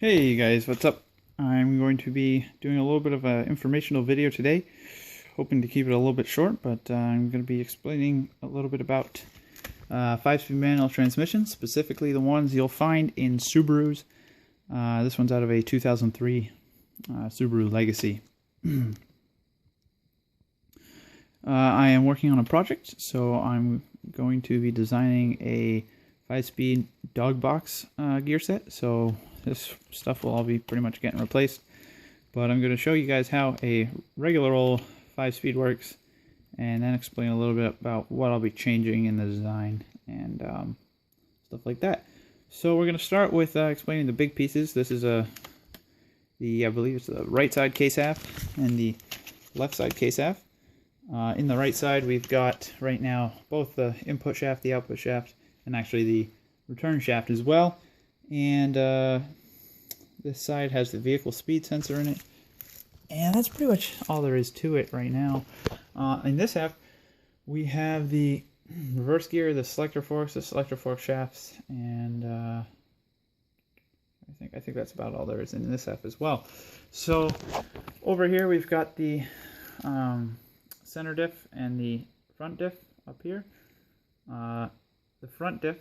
Hey guys, what's up? I'm going to be doing a little bit of an informational video today, hoping to keep it a little bit short, but I'm going to be explaining a little bit about 5-speed manual transmissions, specifically the ones you'll find in Subarus. This one's out of a 2003 Subaru Legacy. I am working on a project, so I'm going to be designing a 5-speed dogbox gear set, so this stuff will all be pretty much getting replaced. But I'm going to show you guys how a regular old 5-speed works, and then explain a little bit about what I'll be changing in the design and stuff like that. So we're going to start with explaining the big pieces. This is I believe it's the right side case half and the left side case half. In the right side we've got right now both the input shaft, the output shaft, and actually the return shaft as well. And this side has the vehicle speed sensor in it. And that's pretty much all there is to it right now. In this half, we have the reverse gear, the selector forks, the selector fork shafts, and I think that's about all there is in this half as well. So over here we've got the center diff and the front diff up here. The front diff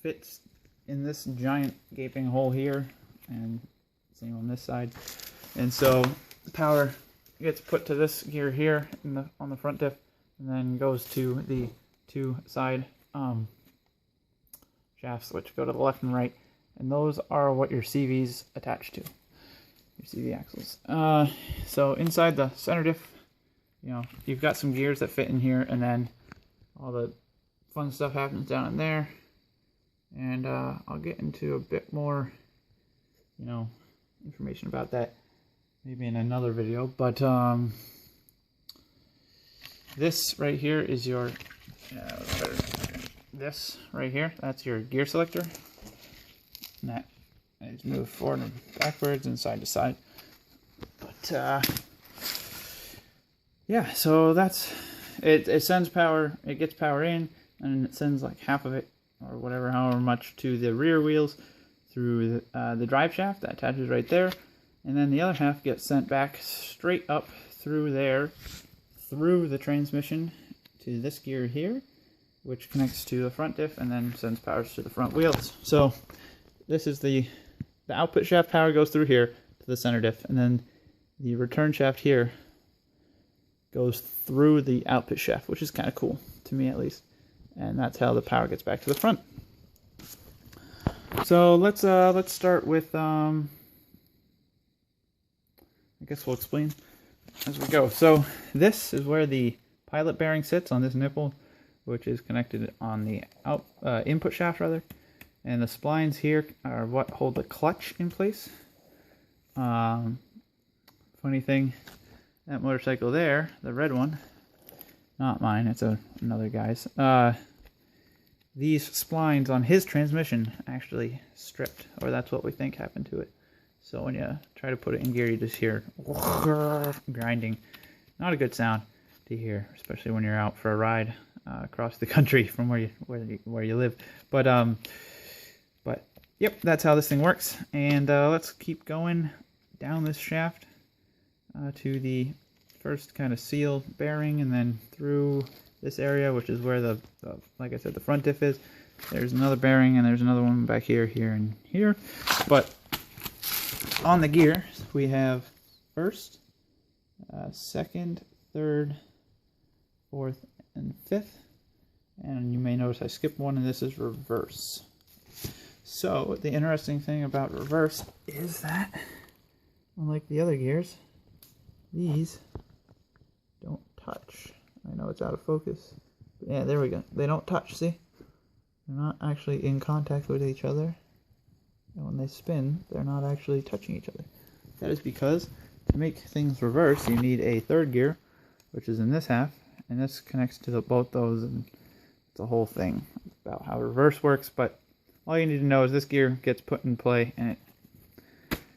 fits in this giant gaping hole here, and same on this side. And so the power gets put to this gear here on the front diff, and then goes to the two side shafts, which go to the left and right. And those are what your CVs attach to, your CV axles. So inside the center diff, you've got some gears that fit in here, and then all the fun stuff happens down in there. And I'll get into a bit more, information about that maybe in another video. But this right here is your, this right here, that's your gear selector. And that is moved forward and backwards and side to side. But yeah, so that's it. It sends power, it gets power in, and it sends like half of it, or whatever, however much, to the rear wheels through the drive shaft that attaches right there, and then the other half gets sent back straight up through there, through the transmission to this gear here, which connects to the front diff and then sends power to the front wheels. So this is the output shaft. Power goes through here to the center diff, and then the return shaft here goes through the output shaft, which is kind of cool, to me at least. And that's how the power gets back to the front. So let's start with I guess we'll explain as we go. So this is where the pilot bearing sits, on this nipple, which is connected on the input shaft rather. And the splines here are what hold the clutch in place. Funny thing, that motorcycle there, the red one, not mine, it's another guy's. These splines on his transmission actually stripped, or that's what we think happened to it. So when you try to put it in gear, you just hear grinding. Not a good sound to hear, especially when you're out for a ride across the country from where you live. But yep, that's how this thing works. And let's keep going down this shaft to the first kind of seal bearing, and then through this area, which is where the like I said, the front diff is. There's another bearing, and there's another one back here, here, and here. But on the gear, we have first, second, third, fourth, and fifth. And you may notice I skipped one, and this is reverse. So the interesting thing about reverse is that, unlike the other gears, these don't touch. I know it's out of focus. But yeah, there we go. They don't touch, see? They're not actually in contact with each other. And when they spin, they're not actually touching each other. That is because to make things reverse, you need a third gear, which is in this half, and this connects to both those, and it's a whole thing about how reverse works. But all you need to know is this gear gets put in play, and it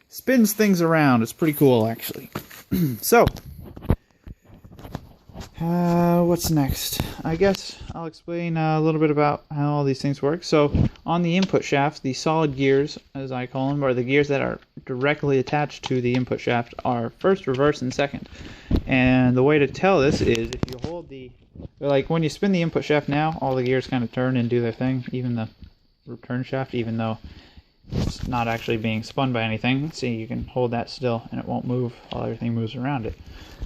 spins things around. It's pretty cool, actually. So What's next? I guess I'll explain a little bit about how all these things work. So on the input shaft, the solid gears, as I call them, or the gears that are directly attached to the input shaft, are first, reverse, and second. And the way to tell this is if you hold like when you spin the input shaft now, all the gears kind of turn and do their thing, even the return shaft, even though it's not actually being spun by anything. See, you can hold that still and it won't move while everything moves around it.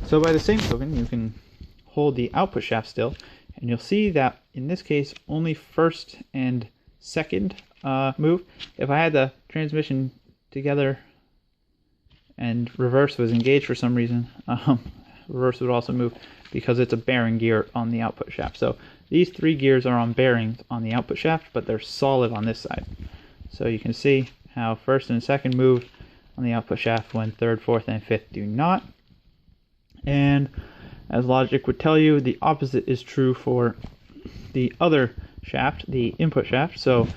So by the same token, you can hold the output shaft still, and you'll see that in this case only first and second move. If I had the transmission together and reverse was engaged for some reason, reverse would also move because it's a bearing gear on the output shaft. So these three gears are on bearings on the output shaft, but they're solid on this side. So you can see how first and second move on the output shaft when third, fourth, and fifth do not. And as logic would tell you, the opposite is true for the other shaft, the input shaft. So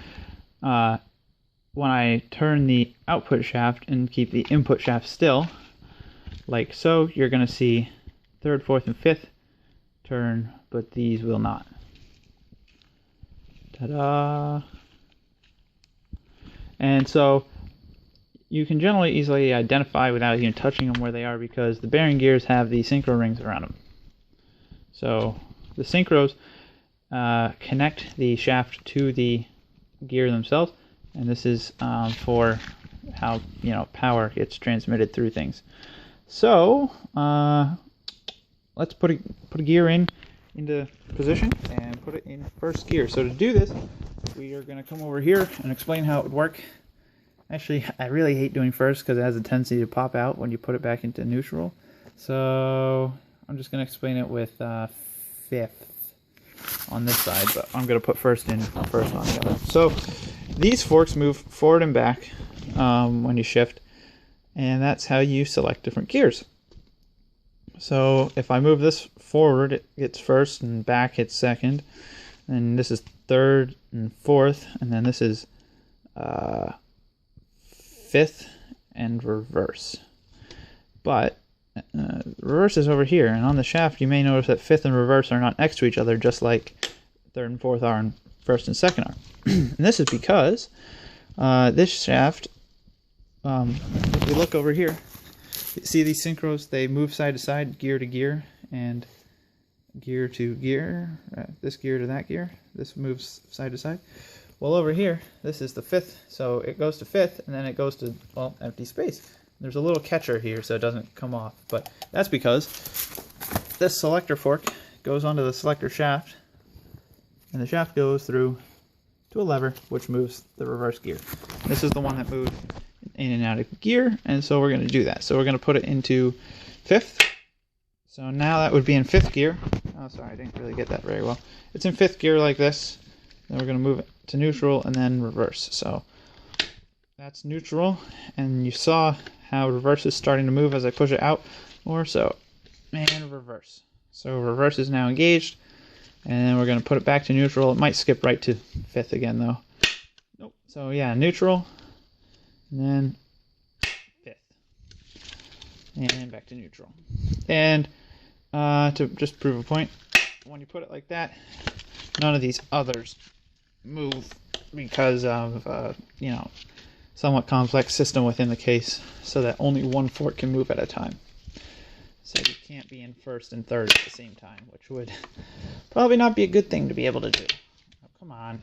when I turn the output shaft and keep the input shaft still, like so, you're going to see third, fourth, and fifth turn, but these will not. Ta-da! And so you can generally easily identify without even touching them where they are because the bearing gears have the synchro rings around them. So the synchros connect the shaft to the gear themselves, and this is for how power gets transmitted through things. So let's put a gear into position and put it in first gear. So to do this, we are going to come over here and explain how it would work. Actually, I really hate doing first because it has a tendency to pop out when you put it back into neutral. So I'm just going to explain it with fifth on this side, but I'm going to put first in first on the other. So these forks move forward and back when you shift, and that's how you select different gears. So if I move this forward, it gets first, and back hits second, and this is third and fourth, and then this is fifth and reverse. But reverse is over here, and on the shaft you may notice that fifth and reverse are not next to each other, just like third and fourth are and first and second are. And this is because this shaft, if you look over here, see these synchros, they move side to side, gear to gear, and gear to gear, this gear to that gear, this moves side to side. Well, over here, this is the fifth, so it goes to fifth, and then it goes to, well, empty space. There's a little catcher here so it doesn't come off, but that's because this selector fork goes onto the selector shaft, and the shaft goes through to a lever which moves the reverse gear. This is the one that moves in and out of gear, and so we're going to do that. So we're going to put it into fifth. So now that would be in fifth gear. Oh, sorry, I didn't really get that very well. It's in fifth gear like this. Then we're going to move it to neutral and then reverse. So that's neutral, and you saw how reverse is starting to move as I push it out more. So, and reverse. So reverse is now engaged, and then we're going to put it back to neutral. It might skip right to fifth again though. Nope. So yeah, neutral, and then fifth, and back to neutral. And to just prove a point, when you put it like that, none of these others move because of somewhat complex system within the case, so that only one fork can move at a time. So you can't be in first and third at the same time, which would probably not be a good thing to be able to do. Oh, come on.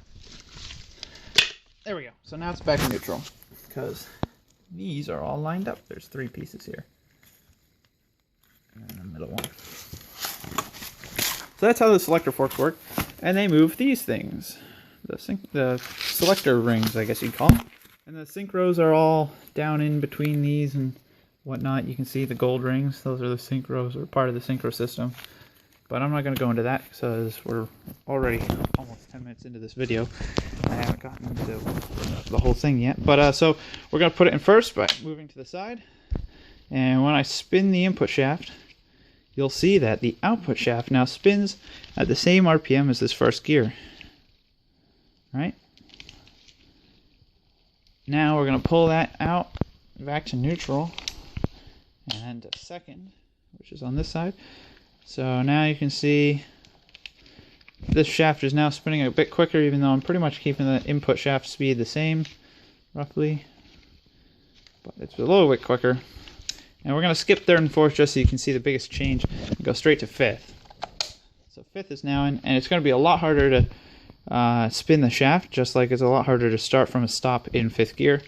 There we go. So now it's back in neutral because these are all lined up. There's three pieces here. And the middle one. So that's how the selector forks work. And they move these things. The selector rings, I guess you'd call them. And the synchros are all down in between these and whatnot. You can see the gold rings. Those are the synchros, or part of the synchro system. But I'm not going to go into that because we're already almost 10 minutes into this video. I haven't gotten into the whole thing yet. But so we're going to put it in first by moving to the side. And when I spin the input shaft, you'll see that the output shaft now spins at the same RPM as this first gear. Right? Now we're going to pull that out back to neutral and to second, which is on this side. So now you can see this shaft is now spinning a bit quicker, even though I'm pretty much keeping the input shaft speed the same, roughly. But it's a little bit quicker. And we're going to skip third and fourth just so you can see the biggest change and go straight to fifth. So fifth is now in, and it's going to be a lot harder to spin the shaft, just like it's a lot harder to start from a stop in fifth gear.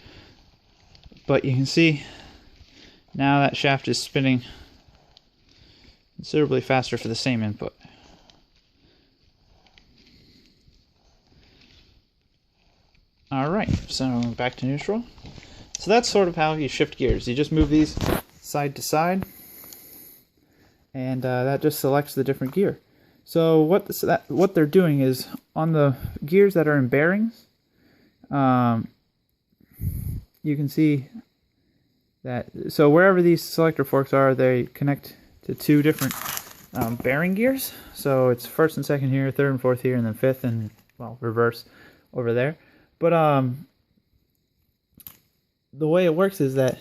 But you can see now that shaft is spinning considerably faster for the same input. Alright, so back to neutral. So that's sort of how you shift gears. You just move these side to side, and that just selects the different gear. So what they're doing is, on the gears that are in bearings, you can see that, so wherever these selector forks are, they connect to two different bearing gears. So it's first and second here, third and fourth here, and then fifth and, well, reverse over there. But the way it works is that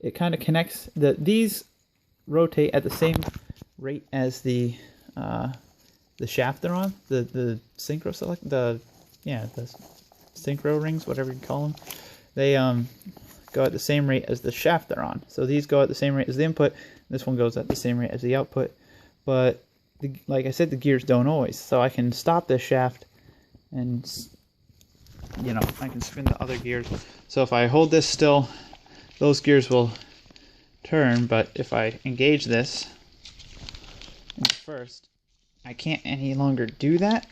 it kind of connects, these rotate at the same rate as the shaft they're on, the synchro select, the synchro rings, whatever you call them. They go at the same rate as the shaft they're on. So these go at the same rate as the input. This one goes at the same rate as the output. But like I said, the gears don't always. So I can stop this shaft, and I can spin the other gears. So if I hold this still, those gears will turn. But if I engage this first, I can't any longer do that.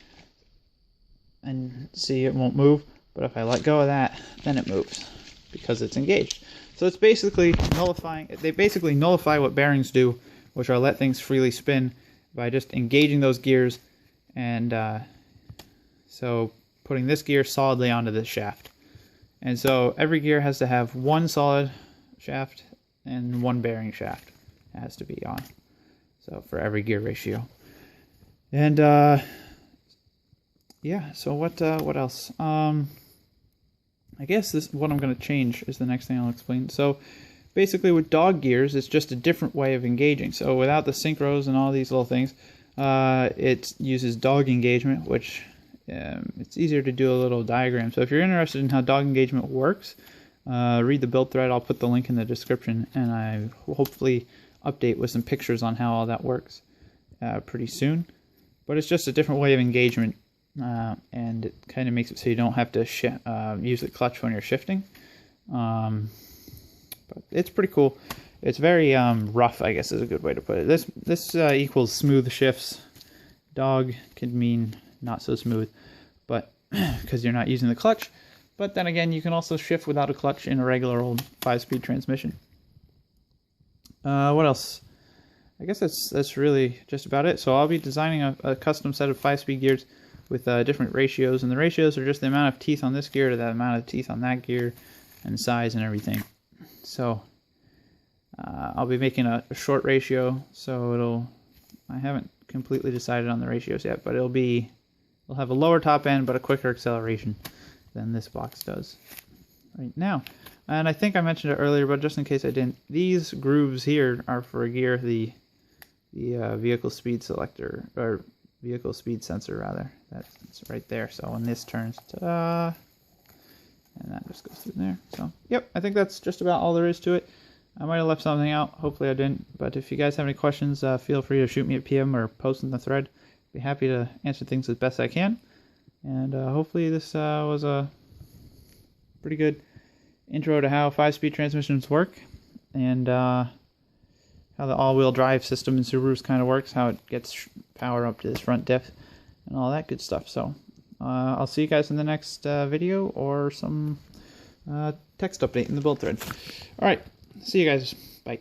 And see, it won't move. But if I let go of that, then it moves, because it's engaged. So it's basically nullifying, they basically nullify what bearings do, which are let things freely spin by just engaging those gears, and so putting this gear solidly onto this shaft. And so every gear has to have one solid shaft and one bearing shaft. It has to be on. So for every gear ratio. And yeah, so what else? I guess what I'm going to change is the next thing I'll explain. So basically with dog gears, it's just a different way of engaging. So without the synchros and all these little things, it uses dog engagement, which it's easier to do a little diagram. So if you're interested in how dog engagement works, read the build thread. I'll put the link in the description, and I will hopefully update with some pictures on how all that works pretty soon. But it's just a different way of engagement. And it kind of makes it so you don't have to use the clutch when you're shifting. But it's pretty cool. It's very rough, I guess is a good way to put it. This equals smooth shifts. Dog could mean not so smooth, but because you're not using the clutch. But then again, you can also shift without a clutch in a regular old 5-speed transmission. What else? I guess that's really just about it. So I'll be designing a custom set of 5-speed gears with different ratios, and the ratios are just the amount of teeth on this gear to the amount of teeth on that gear, and size and everything. So I'll be making a short ratio, so I haven't completely decided on the ratios yet, but it'll have a lower top end but a quicker acceleration than this box does right now. And I think I mentioned it earlier, but just in case I didn't, these grooves here are for a gear, the vehicle speed selector, or vehicle speed sensor rather. That's right there. So when this turns, ta-da, and that just goes through there. So yep, I think that's just about all there is to it. I might have left something out. Hopefully I didn't. But if you guys have any questions, feel free to shoot me a PM or post in the thread. Be happy to answer things as best I can. And hopefully this was a pretty good intro to how 5-speed transmissions work, and how the all-wheel drive system in Subarus kind of works, how it gets power up to this front diff, and all that good stuff. So I'll see you guys in the next video, or some text update in the build thread. Alright, see you guys. Bye.